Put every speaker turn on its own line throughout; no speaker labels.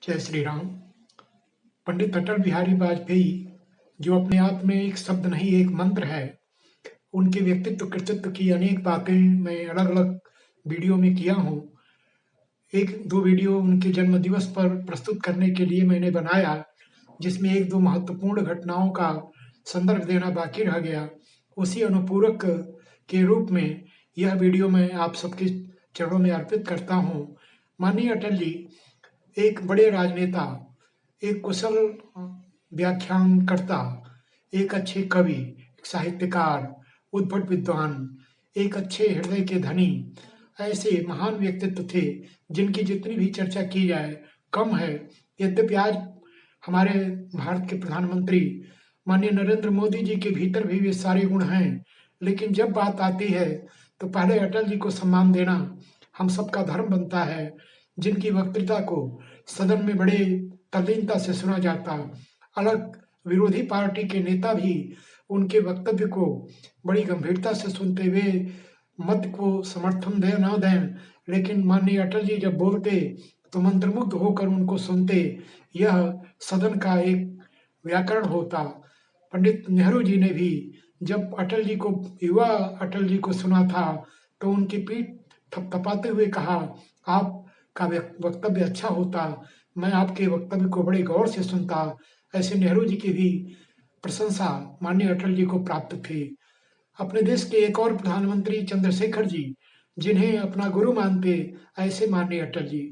जय श्री राम। पंडित अटल बिहारी वाजपेयी, जो अपने आप में एक शब्द नहीं एक मंत्र है, उनके व्यक्तित्व कृतित्व की अनेक बातें मैं अलग-अलग वीडियो में किया हूँ। एक दो वीडियो उनके जन्म दिवस पर प्रस्तुत करने के लिए मैंने बनाया, जिसमें एक दो महत्वपूर्ण घटनाओं का संदर्भ देना बाकी रह गया। उसी अनुपूरक के रूप में यह वीडियो मैं आप सबके चरणों में अर्पित करता हूँ। माननीय अटल जी एक बड़े राजनेता, एक कुशल व्याख्यानकर्ता, एक अच्छे कवि, साहित्यकार, उद्भट विद्वान, एक अच्छे हृदय के धनी, ऐसे महान व्यक्तित्व थे जिनकी जितनी भी चर्चा की जाए कम है। यद्यपि आज हमारे भारत के प्रधानमंत्री माननीय नरेंद्र मोदी जी के भीतर भी वे सारे गुण हैं, लेकिन जब बात आती है तो पहले अटल जी को सम्मान देना हम सबका धर्म बनता है, जिनकी वक्तृता को सदन में बड़े तल्लीनता से सुना जाता। अलग विरोधी पार्टी के नेता भी उनके वक्तव्य को बड़ी गंभीरता से सुनते हुए मत को समर्थन दें न दें, लेकिन माननीय अटल जी जब बोलते तो मंत्रमुग्ध होकर उनको सुनते। यह सदन का एक व्याकरण होता। पंडित नेहरू जी ने भी जब अटल जी को युवा अटल जी को सुना था तो उनकी पीठ थपथपाते हुए कहा, आपका वक्तव्य अच्छा होता, मैं आपके वक्तव्य को बड़े गौर से सुनता। ऐसे नेहरू जी की भी प्रशंसा माननीय अटल जी को प्राप्त थी। अपने देश के एक और प्रधानमंत्री चंद्रशेखर जी, जिन्हें अपना गुरु मानते, ऐसे माननीय अटल जी।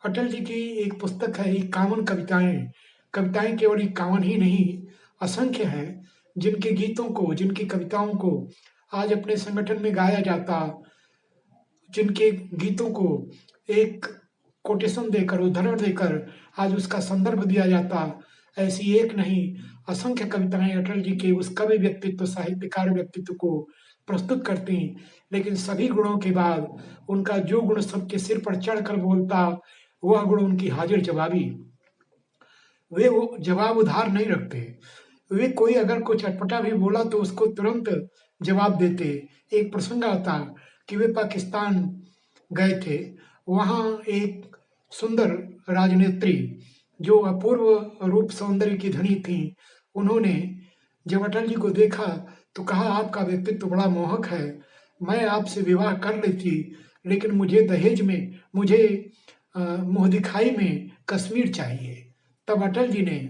अटल जी की एक पुस्तक है इक्यावन कविताएं। कविताएं केवल इक्यावन ही नहीं, असंख्य हैं, जिनके गीतों को, जिनकी कविताओं को आज अपने संगठन में गाया जाता, जिनके गीतों को एक कोटेशन देकर, उदाहरण देकर आज उसका संदर्भ दिया जाता। ऐसी एक नहीं, असंख्य कविताएं अटल जी के उस कवि व्यक्तित्व, साहित्यकार व्यक्तित्व को प्रस्तुत करती। लेकिन सभी गुणों के बाद उनका जो गुण सबके सिर पर चढ़कर बोलता, वह गुण उनकी हाजिर जवाबी। वे वो जवाब उधार नहीं रखते। वे कोई अगर कुछ अटपटा भी बोला तो उसको तुरंत जवाब देते। एक प्रसंग आता कि वे पाकिस्तान गए थे। वहाँ एक सुंदर राजनेत्री, जो अपूर्व रूप सौंदर्य की धनी थी, उन्होंने जब अटल जी को देखा तो कहा, आपका व्यक्तित्व बड़ा मोहक है, मैं आपसे विवाह कर लेती, लेकिन मुझे दहेज में, मुझे मुँह दिखाई में कश्मीर चाहिए। तब अटल जी ने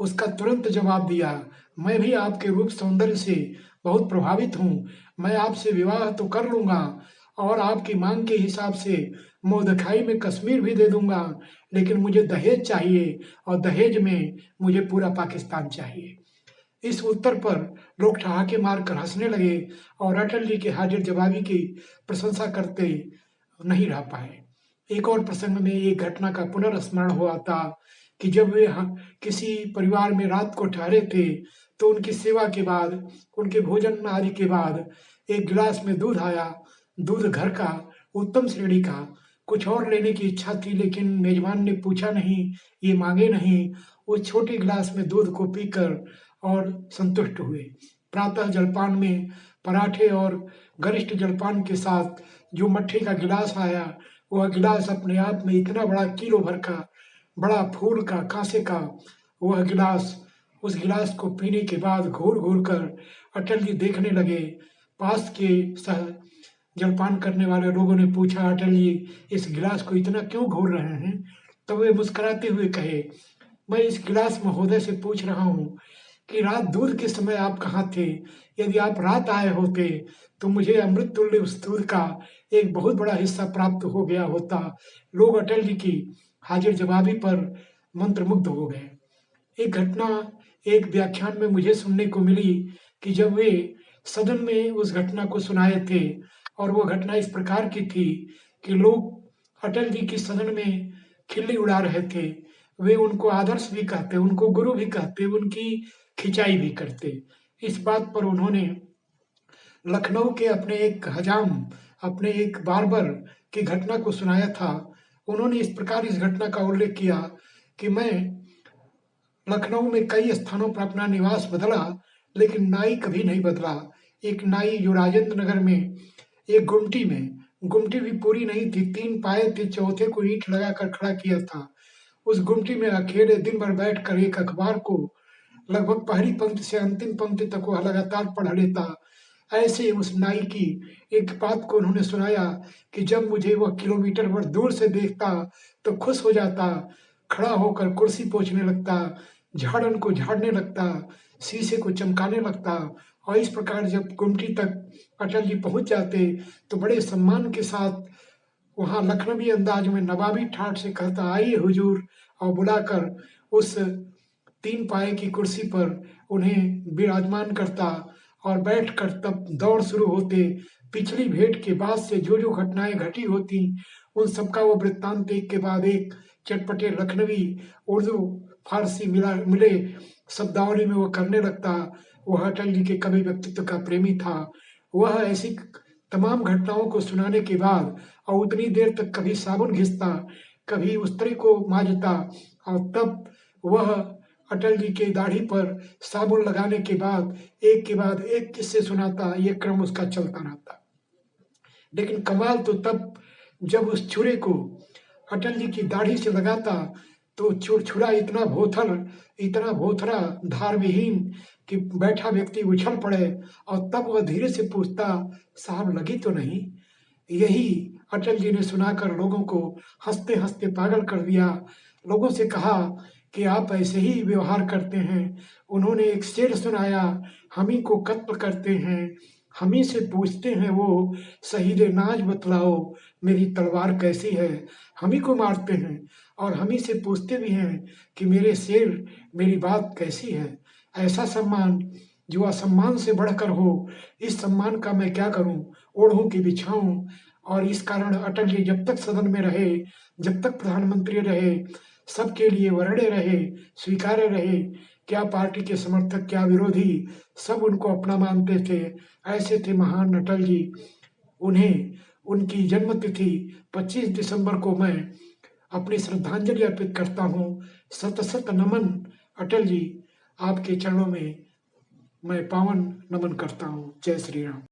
उसका तुरंत जवाब दिया, मैं भी आपके रूप सौंदर्य से बहुत प्रभावित हूँ, मैं आपसे विवाह तो कर लूँगा और आपकी मांग के हिसाब से मुँह दिखाई में कश्मीर भी दे दूँगा, लेकिन मुझे दहेज चाहिए और दहेज में मुझे पूरा पाकिस्तान चाहिए। इस उत्तर पर लोग ठहाके मारकर हंसने लगे और अटल जी के हाजिर जवाबी की प्रशंसा करते नहीं रह पाए। एक और प्रसंग में एक घटना का पुनर्स्मरण हुआ था कि जब वे किसी परिवार में रात को ठहरे थे, तो उनकी सेवा के बाद, उनके भोजन आदि के बाद एक गिलास में दूध आया। दूध घर का, उत्तम श्रेणी का। कुछ और लेने की इच्छा थी, लेकिन मेजबान ने पूछा नहीं, ये मांगे नहीं। उस छोटे गिलास में दूध को पीकर और संतुष्ट हुए। प्रातः जलपान में पराठे और गरिष्ठ जलपान के साथ जो मट्ठे का गिलास आया, वह गिलास अपने आप में इतना बड़ा, किलो भर का, बड़ा फूल का, कांसे का वह गिलास, उस गिलास को पीने के बाद घूर-घूर कर अटल जी देखने लगे। पास के सह जलपान करने वाले लोगों ने पूछा, अटल जी इस गिलास को इतना क्यों घूर रहे हैं? तब वे मुस्कुराते हुए कहे, मैं इस गिलास महोदय से पूछ रहा हूँ कि रात दूध के समय आप कहाँ थे? यदि आप रात आए होते तो मुझे अमृत तुल्य उस दूध का एक बहुत बड़ा हिस्सा प्राप्त हो गया होता। लोग अटल जी की हाजिर जवाबी पर मंत्रमुग्ध हो गए। एक घटना एक व्याख्यान में मुझे सुनने को मिली कि जब वे सदन में उस घटना को सुनाए थे, और वो घटना इस प्रकार की थी कि लोग अटल जी की सदन में खिल्ली उड़ा रहे थे। वे उनको आदर्श भी कहते, उनको गुरु भी कहते, उनकी खिंचाई भी करते। इस बात पर उन्होंने लखनऊ के अपने एक हजाम, अपने एक बार्बर की घटना को सुनाया था। उन्होंने इस प्रकार इस घटना का उल्लेख किया कि मैं लखनऊ में कई स्थानों पर अपना निवास बदला, लेकिन नाई कभी नहीं बदला। एक नाई जो राजेंद्र नगर में एक गुमटी में, गुमटी भी पूरी नहीं थी, 3 पाए थे, चौथे को ईंट लगाकर खड़ा किया था। उस गुमटी में अकेले दिन भर बैठकर एक अखबार को लगभग पहली पंक्ति से अंतिम पंक्ति तक वह लगातार पढ़ लेता। ऐसे उस नाई की एक बात को उन्होंने सुनाया कि जब मुझे वह किलोमीटर भर दूर से देखता तो खुश हो जाता, खड़ा होकर कुर्सी पोंछने लगता, झाड़न को झाड़ने लगता, शीशे को चमकाने लगता। और इस प्रकार जब गुमटी तक अटल जी पहुंच जाते तो बड़े सम्मान के साथ वहां लखनवी अंदाज में नवाबी ठाट से कहता, आइए हुजूर, और बुलाकर उस 3 पाए की कुर्सी पर उन्हें विराजमान करता और बैठकर तब दौड़ शुरू होते। पिछली भेंट के बाद से जो घटनाएं घटी होती उन सबका वो वृत्तांत एक के बाद एक चटपटे लखनवी, उर्दू, फारसी मिले शब्दावली में वो करने लगता। वह अटल जी के कवि व्यक्तित्व का प्रेमी था। वह ऐसी तमाम घटनाओं को सुनाने के बाद और उतनी देर तक कभी साबुन घिसता, कभी उस्तरे को मांजता, और तब वह अटल जी के दाढ़ी पर साबुन लगाने के बाद एक किस्से सुनाता। ये क्रम उसका चलता रहता। लेकिन कमाल तो तब जब उस छुरे को अटल जी की दाढ़ी से लगाता तो छुरा इतना भोथरा, धार विहीन कि बैठा व्यक्ति उछल पड़े, और तब वह धीरे से पूछता, साहब लगी तो नहीं? यही अटल जी ने सुनाकर लोगों को हंसते हंसते पागल कर दिया। लोगों से कहा कि आप ऐसे ही व्यवहार करते हैं। उन्होंने एक शेर सुनाया, हम ही को कत्ल करते हैं, हम ही से पूछते हैं वो, शहीद नाज बतलाओ मेरी तलवार कैसी है। हम ही को मारते हैं और हम ही से पूछते भी हैं कि मेरे शेर, मेरी बात कैसी है। ऐसा सम्मान जो असम्मान से बढ़कर हो, इस सम्मान का मैं क्या करूं, ओढ़ूं कि बिछाऊं। और इस कारण अटल जी जब तक सदन में रहे, जब तक प्रधानमंत्री रहे, सबके लिए वरणे रहे, स्वीकार्य रहे। क्या पार्टी के समर्थक, क्या विरोधी, सब उनको अपना मानते थे। ऐसे थे महान अटल जी। उन्हें उनकी जन्मतिथि 25 दिसंबर को मैं अपनी श्रद्धांजलि अर्पित करता हूँ। सत सत नमन अटल जी, आपके चरणों में मैं पावन नमन करता हूँ। जय श्री राम।